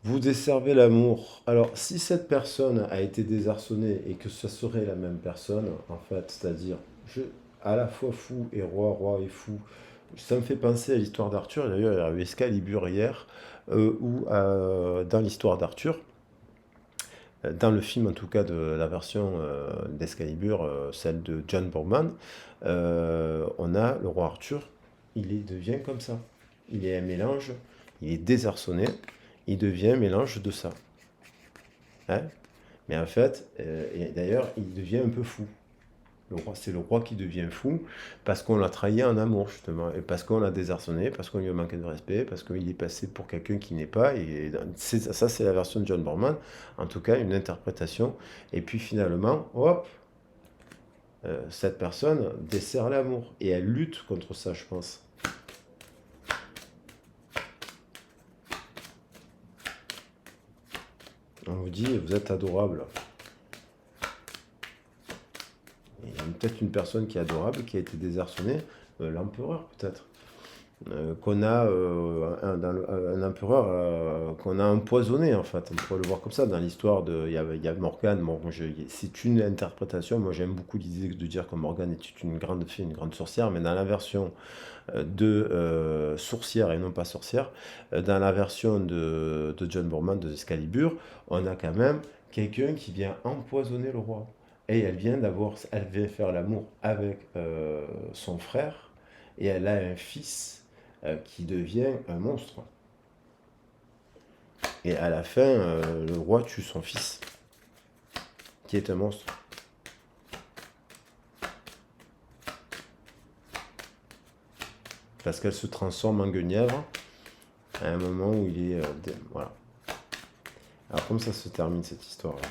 Speaker 1: Vous desservez l'amour. Alors, si cette personne a été désarçonnée et que ce serait la même personne, en fait, c'est-à-dire à la fois fou et roi, roi et fou, ça me fait penser à l'histoire d'Arthur. D'ailleurs, il y a eu Excalibur hier, où dans l'histoire d'Arthur, dans le film en tout cas de la version d'Excalibur, celle de John Boorman, on a le roi Arthur, devient comme ça. Il est un mélange, il est désarçonné, il devient un mélange de ça. Hein. Mais en fait, et d'ailleurs, il devient un peu fou. C'est le roi qui devient fou parce qu'on l'a trahi en amour, justement, et parce qu'on l'a désarçonné, parce qu'on lui a manqué de respect, parce qu'il est passé pour quelqu'un qui n'est pas. Et ça, c'est la version de John Borman, en tout cas, une interprétation. Et puis finalement, hop, cette personne dessert l'amour. Et elle lutte contre ça, je pense. On vous dit, vous êtes adorable. Il y a peut-être une personne qui est adorable, qui a été désarçonnée, l'empereur peut-être. Qu'on a un empereur qu'on a empoisonné en fait, on pourrait le voir comme ça dans l'histoire de il y a Morgane. Bon, c'est une interprétation, moi j'aime beaucoup l'idée de dire que Morgane est une grande fée, une grande sorcière, mais dans la version de sourcière et non pas sorcière, dans la version de John Boorman de Excalibur, on a quand même quelqu'un qui vient empoisonner le roi. Et elle vient faire l'amour avec son frère, et elle a un fils qui devient un monstre. Et à la fin, le roi tue son fils, qui est un monstre. Parce qu'elle se transforme en guenièvre à un moment où il est... voilà. Alors comme ça se termine cette histoire-là.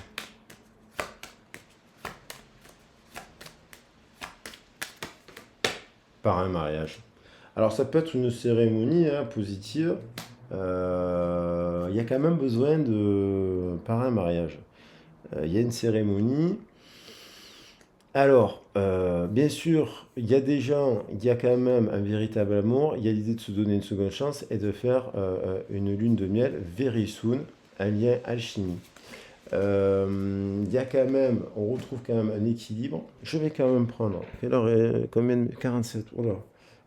Speaker 1: Par un mariage. Alors ça peut être une cérémonie positive. Il y a quand même besoin de... par un mariage. Il y a une cérémonie. Alors, bien sûr, il y a des gens, il y a quand même un véritable amour. Il y a l'idée de se donner une seconde chance et de faire une lune de miel very soon, un lien alchimie. Il y a quand même, on retrouve quand même un équilibre. Je vais quand même prendre. Quelle heure est, combien de... 47. Oh là.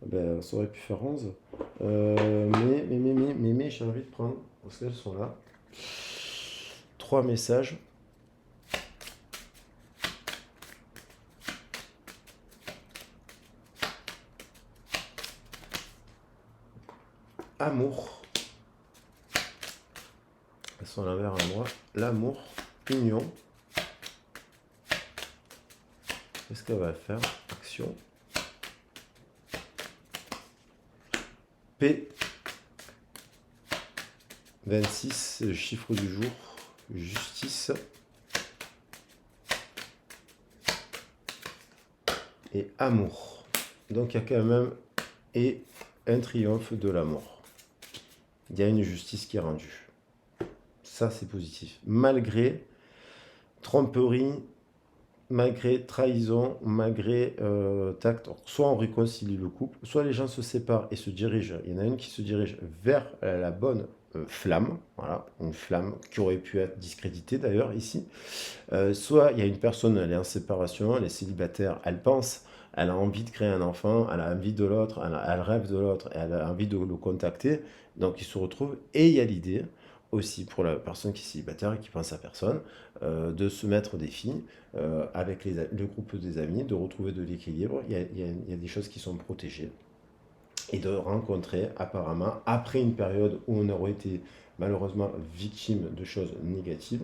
Speaker 1: Ben, ça aurait pu faire 11. Mais j'ai envie de prendre, parce qu'elles sont là. 3 messages. Amour. Elles sont à l'envers à moi. L'amour, union. Qu'est-ce qu'elle va faire? Action. P. 26, chiffre du jour. Justice. Et amour. Donc il y a quand même et un triomphe de l'amour. Il y a une justice qui est rendue. Ça, c'est positif. Malgré tromperie, malgré trahison, malgré tact, soit on réconcilie le couple, soit les gens se séparent et se dirigent. Il y en a une qui se dirige vers la bonne flamme, voilà, une flamme qui aurait pu être discréditée d'ailleurs ici. Soit il y a une personne, elle est en séparation, elle est célibataire, elle pense, elle a envie de créer un enfant, elle a envie de l'autre, elle rêve de l'autre, elle a envie de le contacter, donc ils se retrouvent. Et il y a l'idée aussi pour la personne qui est célibataire et qui pense à personne, de se mettre au défi avec le groupe des amis, de retrouver de l'équilibre. Il y a des choses qui sont protégées et de rencontrer apparemment, après une période où on aurait été malheureusement victime de choses négatives,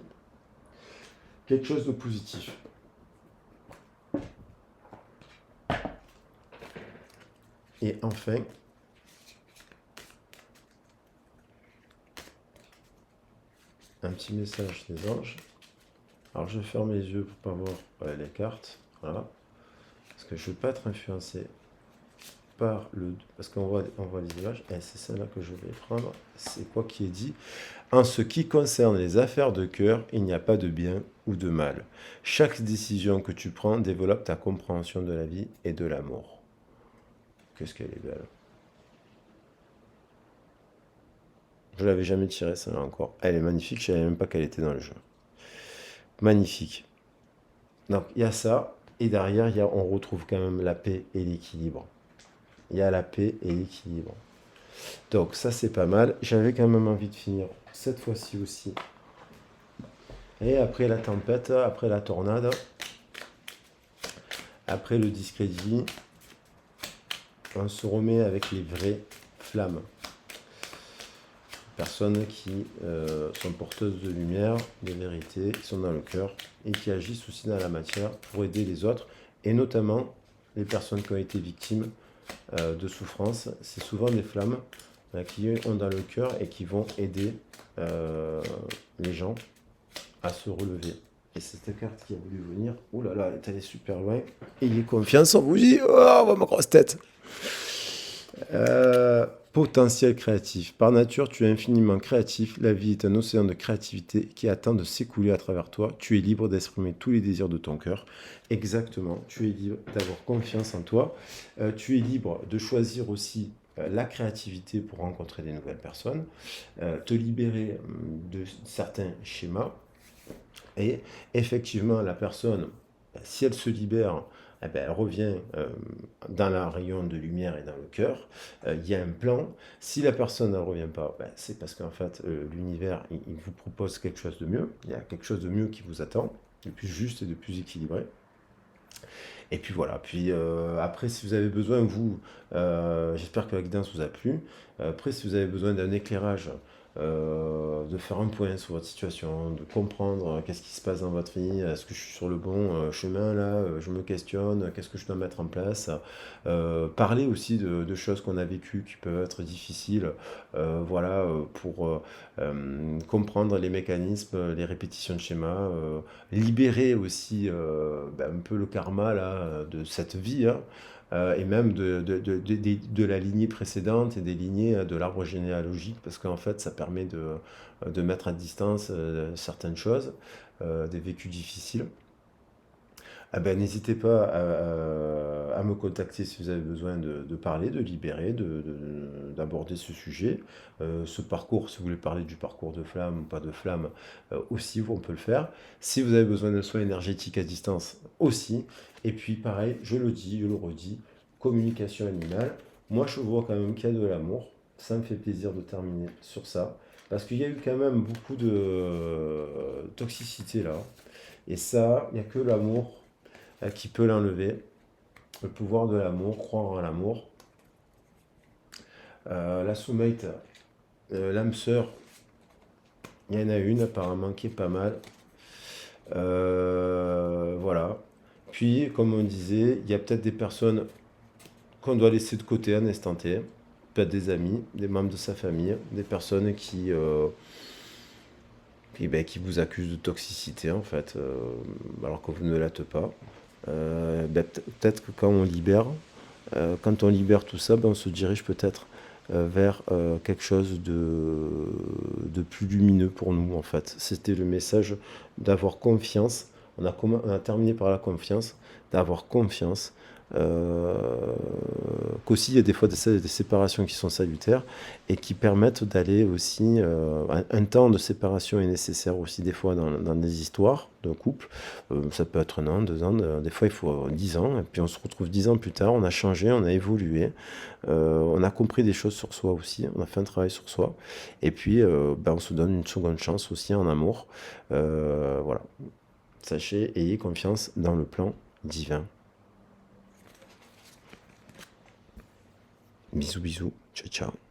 Speaker 1: quelque chose de positif. Et enfin, un petit message des anges. Alors je ferme les yeux pour pas voir les cartes. Voilà. Parce que je ne veux pas être influencé par le... Parce qu'on voit les images. Et c'est celle-là que je vais prendre. C'est quoi qui est dit? En ce qui concerne les affaires de cœur, il n'y a pas de bien ou de mal. Chaque décision que tu prends développe ta compréhension de la vie et de l'amour. Qu'est-ce qu'elle est belle. Je l'avais jamais tirée, celle-là encore. Elle est magnifique, je ne savais même pas qu'elle était dans le jeu. Magnifique. Donc il y a ça, et derrière, on retrouve quand même la paix et l'équilibre. Il y a la paix et l'équilibre. Donc ça, c'est pas mal. J'avais quand même envie de finir cette fois-ci aussi. Et après la tempête, après la tornade, après le discrédit, on se remet avec les vraies flammes. Personnes qui sont porteuses de lumière, de vérité, qui sont dans le cœur et qui agissent aussi dans la matière pour aider les autres, et notamment les personnes qui ont été victimes de souffrance. C'est souvent des flammes qui ont dans le cœur et qui vont aider les gens à se relever. Et cette carte qui a voulu venir, oh là là, elle est allée super loin. Ayez confiance, on vous dit, oh, ma grosse tête. Potentiel créatif. Par nature, tu es infiniment créatif. La vie est un océan de créativité qui attend de s'écouler à travers toi. Tu es libre d'exprimer tous les désirs de ton cœur. Exactement. Tu es libre d'avoir confiance en toi. Tu es libre de choisir aussi la créativité pour rencontrer des nouvelles personnes. Te libérer de certains schémas. Et effectivement, la personne, si elle se libère, eh ben, elle revient dans la rayon de lumière et dans le cœur. Il y a un plan. Si la personne ne revient pas, ben, c'est parce qu'en fait, l'univers, il vous propose quelque chose de mieux. Il y a quelque chose de mieux qui vous attend, de plus juste et de plus équilibré. Et puis voilà. Puis après, si vous avez besoin, vous, j'espère que la guidance vous a plu. Après, si vous avez besoin d'un éclairage, de faire un point sur votre situation, de comprendre qu'est-ce qui se passe dans votre vie, est-ce que je suis sur le bon chemin là, je me questionne, qu'est-ce que je dois mettre en place, parler aussi de choses qu'on a vécues qui peuvent être difficiles, voilà, pour comprendre les mécanismes, les répétitions de schémas, libérer aussi un peu le karma là, de cette vie, hein, et même de la lignée précédente et des lignées de l'arbre généalogique, parce qu'en fait, ça permet de mettre à distance certaines choses, des vécus difficiles. Ah ben, n'hésitez pas à me contacter si vous avez besoin de parler, de libérer, d'aborder ce sujet. Ce parcours, si vous voulez parler du parcours de flamme ou pas de flamme, aussi, on peut le faire. Si vous avez besoin de soins énergétiques à distance, aussi. Et puis, pareil, je le dis, je le redis, communication animale. Moi, je vois quand même qu'il y a de l'amour. Ça me fait plaisir de terminer sur ça. Parce qu'il y a eu quand même beaucoup de toxicité là. Et ça, il n'y a que l'amour qui peut l'enlever. Le pouvoir de l'amour, croire en l'amour. La soulmate, l'âme sœur, il y en a une apparemment qui est pas mal. Voilà. Puis, comme on disait, il y a peut-être des personnes qu'on doit laisser de côté à un instant T. Peut-être des amis, des membres de sa famille, des personnes qui vous accusent de toxicité en fait, alors que vous ne l'êtes pas. Peut-être que quand on libère tout ça, on se dirige peut-être vers quelque chose de plus lumineux pour nous en fait. C'était le message d'avoir confiance. On a terminé par la confiance, d'avoir confiance. Qu'aussi il y a des fois des séparations qui sont salutaires et qui permettent d'aller aussi, un temps de séparation est nécessaire aussi des fois dans des histoires de couple. Ça peut être 1 an, 2 ans, des fois il faut 10 ans, et puis on se retrouve 10 ans plus tard, on a changé, on a évolué, on a compris des choses sur soi aussi, on a fait un travail sur soi, et puis on se donne une seconde chance aussi en amour. Voilà. Sachez, ayez confiance dans le plan divin. Bisous, bisous. Ciao, ciao.